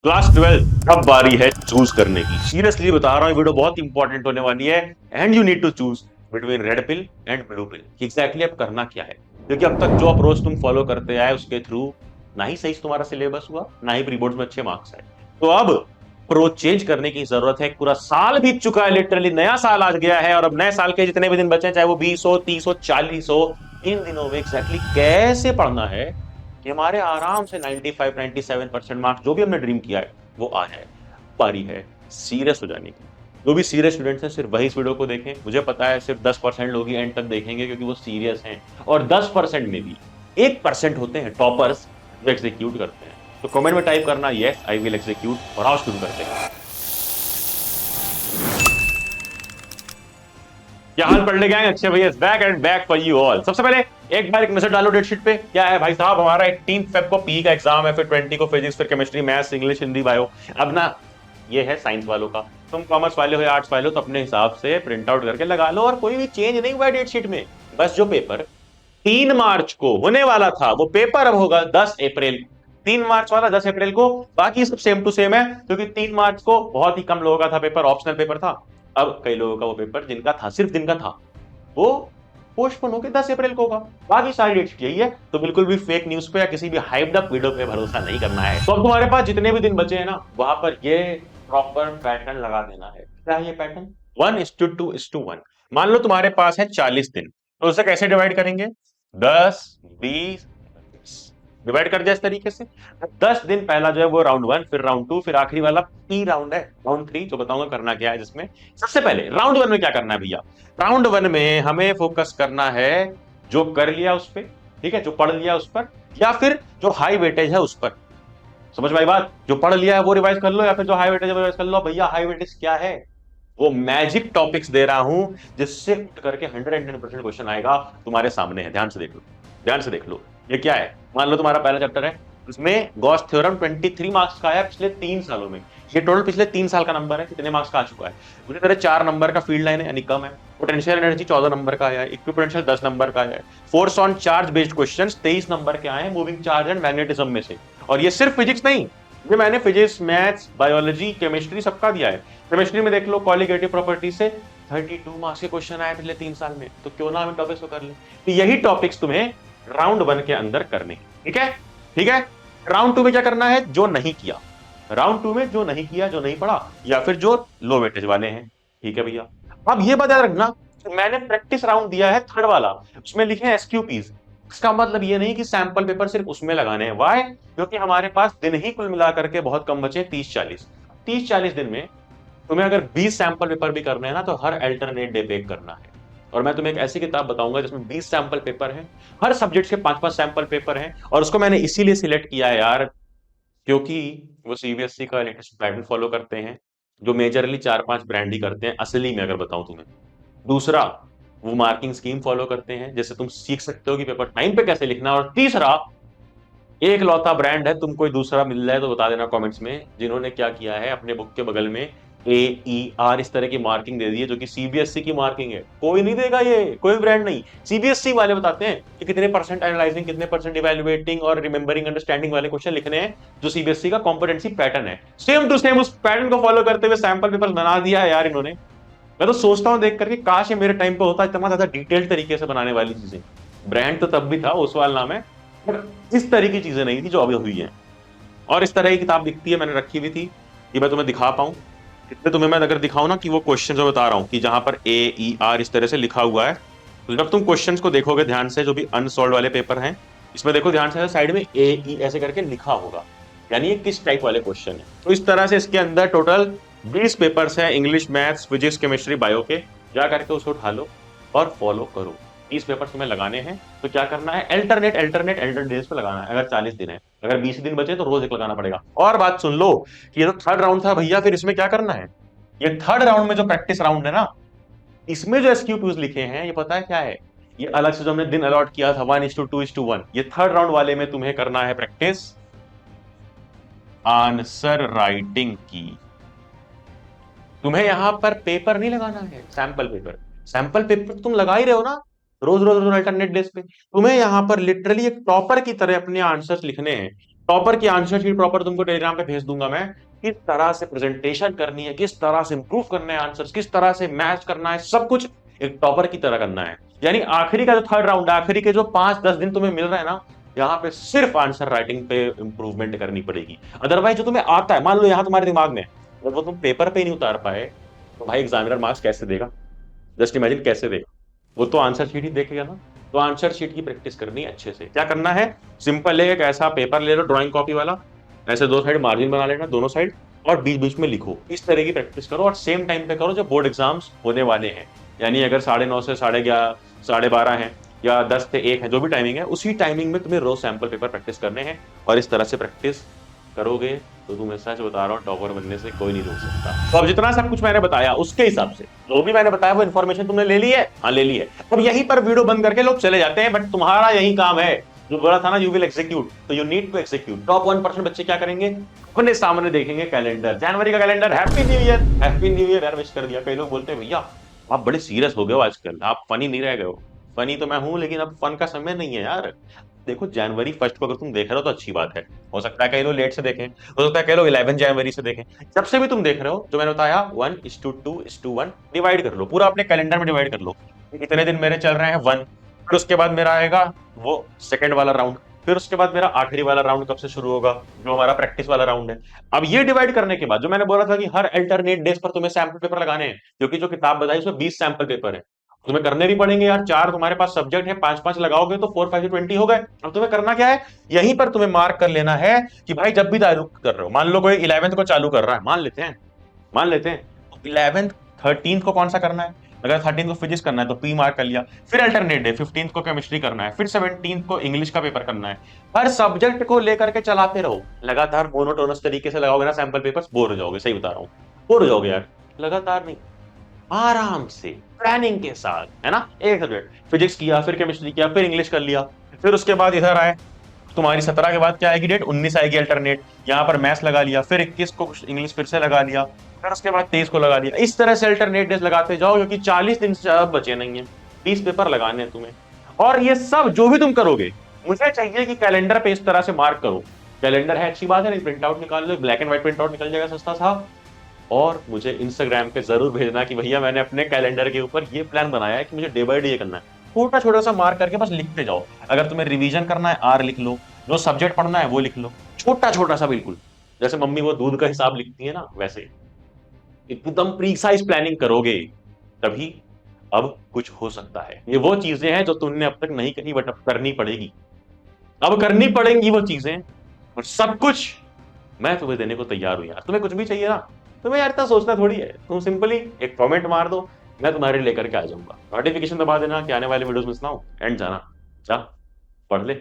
Class 12 अब बारी है चूज करने की। सीरियसली बता रहा हूँ, वीडियो बहुत इंपॉर्टेंट होने वाली है and you need to choose between red pill and blue pill. Exactly अब करना क्या है, क्योंकि अब तक जो अप्रोच तुम फॉलो करते आए उसके थ्रू ना ही सही तुम्हारा सिलेबस हुआ, ना ही प्री बोर्ड्स में अच्छे मार्क्स आए। तो अब अप्रोच चेंज करने की जरूरत है। पूरा साल बीत चुका है, लिटरली नया साल आ गया है और अब नए साल के जितने भी दिन बचे हैं, चाहे वो 20 हो, 30 हो, 40 हो, इन दिनों में एग्जैक्टली कैसे पढ़ना है कि हमारे आराम से 95 97% मार्क्स जो भी हमने ड्रीम किया है वो आ जाए। पारी है सीरियस हो जाने की। जो भी सीरियस स्टूडेंट्स हैं सिर्फ वही इस वीडियो को देखें। मुझे पता है सिर्फ 10% लोग ही एंड तक देखेंगे क्योंकि वो सीरियस हैं, और 10% में भी 1% होते हैं टॉपर्स जो एग्जीक्यूट करते हैं। तो कमेंट में टाइप करना यस आई विल एग्जीक्यूट, और आओ शुरू करते हैं। क्या हाल पढ़ ले गए अच्छे भैया, back and back for you all. सबसे पहले एक बार एक नजर डालो डेट शीट पे। क्या है भाई साहब, हमारा 18 फेब को पी का एग्जाम है, फिर 20 को फिजिक्स, फिर chemistry, maths, English, Hindi, bio. अब ना ये है साइंस वालों का। तुम कॉमर्स वाले हो या आर्ट्स वाले हो तो अपने हिसाब से प्रिंट आउट करके लगा लो, और कोई भी चेंज नहीं हुआ है डेट शीट में। बस जो पेपर 3 मार्च को होने वाला था वो पेपर अब होगा 10 अप्रैल। 3 मार्च वाला 10 अप्रैल को, बाकी सब सेम टू सेम है, क्योंकि 3 मार्च को बहुत ही कम लोगों का था पेपर, ऑप्शनल पेपर था। अब कई लोगों का वो पेपर जिनका था सिर्फ दिन का था, वो पोस्टपोन होकर 10 अप्रैल को होगा। बाकी सारी डेट्स यही है। तो बिल्कुल भी फेक न्यूज पे या किसी भी हाइप्ड अप वीडियो पे भरोसा नहीं करना है। तो अब तुम्हारे पास जितने भी दिन बचे हैं ना, वहां पर ये प्रॉपर पैटर्न लगा देना है। क्या है ये पैटर्न? 1:2:1। मान लो तुम्हारे पास है 40 दिन, तो उसे कैसे डिवाइड करेंगे? 10, 20, डिवाइड कर दिया इस तरीके से। 10 दिन पहला जो है वो राउंड 1, फिर राउंड 2, फिर आखिरी वाला पी राउंड है राउंड 3, जो बताऊंगा करना क्या है। जिसमें सबसे पहले राउंड 1 में क्या करना है भैया? राउंड 1 में हमें फोकस करना है जो कर लिया उस पर, ठीक है, जो पढ़ लिया उस पर, या फिर जो हाई वेटेज है उस पर। समझ में आई बात? जो पढ़ लिया है वो रिवाइज कर लो, या फिर जो हाई वेटेज है वो रिवाइज कर लो। भैया हाई वेटेज क्या है? वो मैजिक टॉपिक्स दे रहा हूं जिससे उठ करके 110% क्वेश्चन आएगा। तुम्हारे सामने है, ध्यान से देख लो, ध्यान से देख लो। ये क्या है? मान लो तुम्हारा पहला चैप्टर है, उसमें गॉस थ्योरम 23 मार्क्स का आया पिछले 3 सालों में। ये टोटल पिछले 3 साल का नंबर है, कितने मार्क्स का आ चुका है? मुझे तरह 4 नंबर का फील्ड लाइन है, यानी कम है। पोटेंशियल एनर्जी 14 नंबर का आया है, इक्विपोटेंशियल 10 नंबर का आया है। Force on charge based question 23 number के आए हैं, मूविंग चार्ज एंड मैग्नेटिज्म में से। और ये सिर्फ फिजिक्स नहीं, ये मैंने फिजिक्स, मैथ्स, बायोलॉजी, केमिस्ट्री सबका दिया है। केमिस्ट्री में देख लो, कॉलिगेटिव प्रॉपर्टी से 32 मार्क्स के क्वेश्चन आए पिछले 3 साल में, तो क्यों ना हम टॉपिक्स को कर लें। तो यही टॉपिक्स तुम्हें राउंड 1 के अंदर करने, ठीक है? ठीक है। राउंड 2 में क्या करना है? जो नहीं किया राउंड 2 में, जो नहीं किया, जो नहीं पढ़ा, या फिर जो लो वेटेज वाले हैं, ठीक है भैया। अब ये बता रखना, मैंने प्रैक्टिस राउंड दिया है थर्ड वाला, उसमें लिखे हैं एसक्यूपीज। इसका मतलब ये नहीं कि सैंपल पेपर सिर्फ उसमें लगाने हैं। वाई? क्योंकि हमारे पास दिन ही कुल मिला करके बहुत कम बचे, 30-40। 30-40 दिन में तुम्हें अगर 20 सैंपल पेपर भी करने हैं ना, तो हर अल्टरनेट डे पे करना है। और मैं तुम्हें एक ऐसी किताब बताऊंगा जिसमें 20 सैंपल पेपर हैं, हर सब्जेक्ट के 5-5 सैंपल पेपर हैं। और उसको मैंने इसीलिए सिलेक्ट किया है यार, क्योंकि वो सीबीएसई का लेटेस्ट पैटर्न फॉलो करते हैं, जो मेजरली 4-5 ब्रांड ही करते हैं असली में, अगर बताऊं तुम्हें। दूसरा, वो मार्किंग स्कीम फॉलो करते हैं, जैसे तुम सीख सकते हो कि पेपर टाइम पे कैसे लिखना। और तीसरा, एक लौता ब्रांड है, तुम कोई दूसरा मिल जाए तो बता देना कमेंट्स में, जिन्होंने क्या किया है, अपने बुक के बगल में AER इस तरह की मार्किंग दे दी है, जो कि सीबीएसई की मार्किंग है। कोई नहीं देगा, ये कोई ब्रांड नहीं, सीबीएसई वाले बताते हैं कि कितने परसेंट एनालाइजिंग, कितने परसेंट इवेल्युएटिंग और रिमेंबरिंग अंडरस्टैंडिंग वाले क्वेश्चन लिखने हैं, जो सीबीएसई का कॉम्पिटेंसी पैटर्न है। सेम टू सेम उस पैटर्न को फॉलो करते हुए सैंपल पेपर बना दिया है यार इन्होंने। मैं तो सोचता हूँ देख करके, काश ये मेरे टाइम पे होता, इतना ज्यादा डिटेल्ड तरीके से बनाने वाली चीजें। ब्रांड तो तब भी था, ओसवाल नाम है, पर इस तरह की चीजें नहीं थी जो अभी हुई है। और इस तरह की किताब दिखती है, मैंने रखी हुई थी, ये मैं तुम्हें दिखा पाऊं। इसमें तुम्हें मैं अगर दिखाऊं ना कि वो क्वेश्चन जो बता रहा हूं कि जहां पर AER इस तरह से लिखा हुआ है, तो जब तुम क्वेश्चंस को देखोगे ध्यान से, जो भी अनसॉल्व वाले पेपर हैं, इसमें देखो ध्यान से, साइड में AE ऐसे करके लिखा होगा, यानी ये किस टाइप वाले क्वेश्चन है। तो इस तरह से इसके अंदर टोटल 20 पेपर्स हैं, English, maths, physics, chemistry, bio के। जा करके उसको उठा लो और फॉलो करो। 30 पेपर तुम्हें लगाने हैं, तो क्या करना है? अल्टरनेट अल्टरनेट अल्टरनेट डेज पे लगाना है। अगर 40 दिन है, अगर 20 दिन बचे तो रोज एक लगाना पड़ेगा। और बात सुन लो कि ये तो थर्ड राउंड था भैया, फिर इसमें क्या करना है? ये थर्ड राउंड में जो प्रैक्टिस राउंड है ना, इसमें जो एसक्यूपीज लिखे हैं, ये पता है क्या है? ये अलग से जो हमने दिन अलॉट किया था 1:2:1, ये थर्ड राउंड वाले में तुम्हें करना है प्रैक्टिस आंसर राइटिंग की। तुम्हें यहां पर पेपर नहीं लगाना है, सैंपल पेपर। सैंपल पेपर तुम लगा ही रहे हो ना, रोज रोज रोज अल्टरनेट डेज पे। तुम्हें यहां पर लिटरली एक टॉपर की तरह अपने आंसर्स लिखने हैं। टॉपर की आंसर शीट प्रॉपर तुमको टेलीग्राम पे भेज दूंगा मैं। किस तरह से प्रेजेंटेशन करनी है, किस तरह से इंप्रूव करना है आंसर्स, किस तरह से मैच करना है, सब कुछ एक टॉपर की तरह करना है। यानी आखिरी का जो थर्ड राउंड, आखिरी के जो 5-10 दिन तुम्हें मिल रहा है ना, यहाँ पे सिर्फ आंसर राइटिंग पे इंप्रूवमेंट करनी पड़ेगी। अदरवाइज जो तुम्हें आता है, मान लो यहाँ तुम्हारे दिमाग में, अगर वो तुम पेपर पे नहीं उतार पाए तो भाई एग्जामिनर मार्क्स कैसे देगा? जस्ट इमेजिन कैसे देगा? वो तो आंसर शीट ही देखेगा ना। तो आंसर शीट की प्रैक्टिस करनी है अच्छे से। क्या करना है? सिंपल है, एक ऐसा पेपर ले लो ड्राइंग कॉपी वाला, ऐसे दो साइड मार्जिन बना लेना दोनों साइड, और बीच बीच में लिखो। इस तरह की प्रैक्टिस करो और सेम टाइम पे करो जब बोर्ड एग्जाम्स होने वाले हैं। यानी अगर 9:30 से 11:30, 12:30 है, या 10 से 1 है, जो भी टाइमिंग है, उसी टाइमिंग में तुम्हें रोज सैंपल पेपर प्रैक्टिस करने हैं। और इस तरह से प्रैक्टिस करोगे तो तुम्हें सच बता रहा हूँ, टॉपर बनने से कोई नहीं रोक सकता। तो अब जितना सब कुछ मैंने बताया उसके हिसाब से, जो भी मैंने बताया वो इन्फॉर्मेशन तुमने ले ली है? हाँ ले ली है। अब यहीं पर वीडियो बंद करके लोग चले जाते हैं, बट तुम्हारा यही काम है। जो बोला था ना, यू विल एग्जीक्यूट, तो you need to execute. Top 1% बच्चे क्या करेंगे? अपने सामने देखेंगे कैलेंडर, जनवरी का calendar, happy new year, happy new year यार विश कर दिया। कई लोग बोलते हैं भैया आप बड़े सीरियस हो गए हो आजकल, आप फनी नहीं रह गए हो। फनी तो मैं हूं, लेकिन अब फन का समय नहीं है यार। देखो जनवरी 1 को अगर तुम देख रहे हो तो अच्छी बात है। हो सकता है कई लोग लेट से देखें, हो सकता है कई लोग 11 जनवरी से देखें। जब से भी तुम देख रहे हो, जो मैंने बताया 1:2:1 डिवाइड कर लो, पूरा अपने कैलेंडर में डिवाइड कर लो। इतने दिन मेरे चल रहे हैं 1, फिर उसके बाद मेरा आएगा वो सेकंड वाला राउंड, फिर उसके बाद मेरा आखिरी वाला राउंड कब से शुरू होगा, जो हमारा प्रैक्टिस वाला राउंड है। अब ये डिवाइड करने के बाद जो मैंने बोला था कि हर अल्टरनेट डेज पर तुम्हें सैंपल पेपर लगाने हैं, क्योंकि जो किताब बताई उसमें 20 सैंपल पेपर है, तुम्हें करने भी पड़ेंगे यार। 4 तुम्हारे पास सब्जेक्ट है, 5-5 लगाओगे तो 4 5 20 हो गए। अब तुम्हें करना क्या है? यहीं पर तुम्हें मार्क कर लेना है कि भाई जब भी चालू कर रहे हो, मान लो कोई 11th को चालू कर रहा है, मान लेते हैं 11th, 13th को कौन सा करना है? अगर 13th को फिजिक्स करना है तो पी मार्क कर लिया। फिर अल्टरनेट डे 15th को केमिस्ट्री करना है, फिर 17th को इंग्लिश का पेपर करना है। हर सब्जेक्ट को लेकर के चलाते रहो लगातार। मोनोटोनस तरीके से लगाओगे ना सैंपल पेपर्स, बोर हो जाओगे, सही बता रहा हूँ, बोर हो जाओगे यार। लगातार नहीं, आराम से प्लानिंग के साथ, है ना। एक सब्जेक्ट फिजिक्स किया, फिर केमिस्ट्री किया, फिर इंग्लिश कर लिया, फिर उसके बाद इधर आए, तुम्हारी 17 के बाद क्या आएगी डेट? 19 आएगी अल्टरनेट, यहाँ पर मैथ्स लगा लिया, फिर 21 को इंग्लिश फिर से लगा लिया, फिर उसके बाद 23 को लगा लिया। इस तरह से अल्टरनेट डेज लगाते जाओ, क्योंकि 40 दिन से ज्यादा बचे नहीं है, 20 पेपर लगाने हैं तुम्हें। और ये सब जो भी तुम करोगे, मुझे चाहिए कि कैलेंडर पे इस तरह से मार्क करो। कैलेंडर है अच्छी बात है, नहीं प्रिंट आउट निकाल लो, black and white print out निकल जाएगा सस्ता सा। और मुझे इंस्टाग्राम पे जरूर भेजना कि भैया मैंने अपने कैलेंडर के ऊपर ये प्लान बनाया है कि मुझे डे बाय डे करना है। छोटा छोटा सा मार्क करके बस लिखते जाओ। अगर तुम्हें रिवीजन करना है आर लिख लो, जो सब्जेक्ट पढ़ना है वो लिख लो, छोटा छोटा सा बिल्कुल, जैसे मम्मी वो दूध का हिसाब लिखती है ना, वैसे एकदम प्रीसाइज प्लानिंग करोगे, तभी अब कुछ हो सकता है। ये वो चीजें हैं जो तुमने अब तक नहीं करी, बट अब करनी पड़ेगी, अब करनी पड़ेंगी वो चीजें। और सब कुछ मैं तुम्हें देने को तैयार हूं यार। तुम्हें कुछ भी चाहिए ना, तुम्हें यार इतना सोचना थोड़ी है, तुम सिंपली एक कमेंट मार दो, मैं तुम्हारे लेकर के आ जाऊंगा। नोटिफिकेशन दबा देना कि आने वाले वीडियोस मिस ना हो, एंड जाना, जा पढ़ ले।